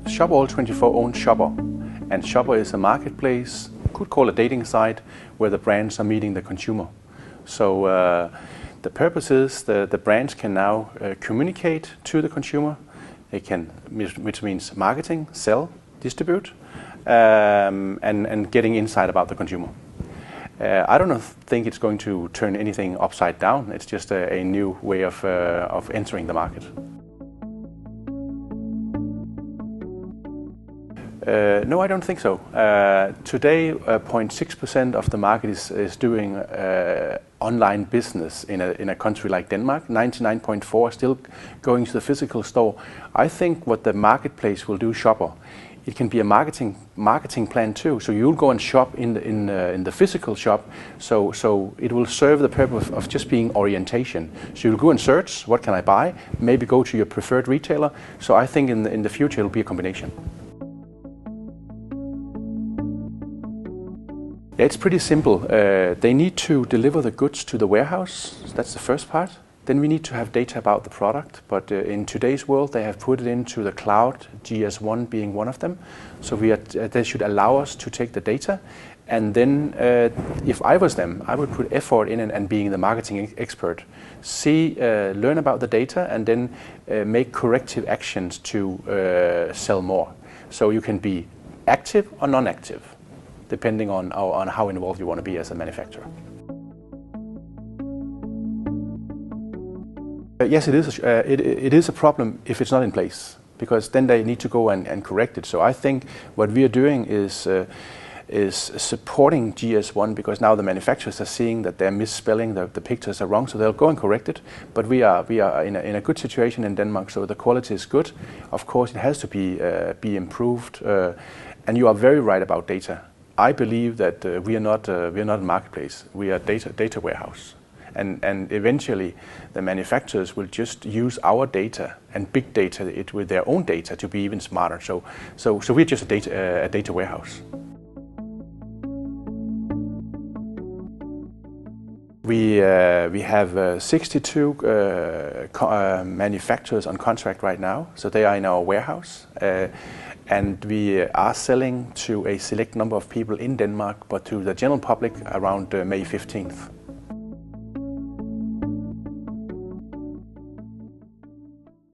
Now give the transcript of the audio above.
Shopper All24 owns Shopper, and Shopper is a marketplace, could call a dating site, where the brands are meeting the consumer. So the purpose is the brands can now communicate to the consumer. They can, which means marketing, sell, distribute, and getting insight about the consumer. I don't think it's going to turn anything upside down. It's just a new way of entering the market. No, I don't think so. Today, 0.6% of the market is doing online business in a country like Denmark. 99.4% still going to the physical store. I think what the marketplace will do, Shopper, it can be a marketing plan too. So you'll go and shop in the physical shop. So it will serve the purpose of just being orientation. So you'll go and search, what can I buy? Maybe go to your preferred retailer. So I think in the future it'll be a combination. It's pretty simple. They need to deliver the goods to the warehouse. That's the first part. Then we need to have data about the product. But in today's world, they have put it into the cloud, GS1 being one of them. So they should allow us to take the data. And then if I was them, I would put effort in and being the marketing expert. Learn about the data and then make corrective actions to sell more. So you can be active or non-active, depending on how involved you want to be as a manufacturer. Yes, it is a problem if it's not in place, because then they need to go and correct it. So I think what we are doing is supporting GS1, because now the manufacturers are seeing that they're misspelling, the pictures are wrong, so they'll go and correct it. But we are in a good situation in Denmark, so the quality is good. Of course, it has to be improved, and you are very right about data. I believe that we are not a marketplace. We are a data warehouse, and eventually the manufacturers will just use our data and big data it with their own data to be even smarter. So we're just a data warehouse. We have 62 manufacturers on contract right now, so they are in our warehouse. And we are selling to a select number of people in Denmark, but to the general public around May 15th.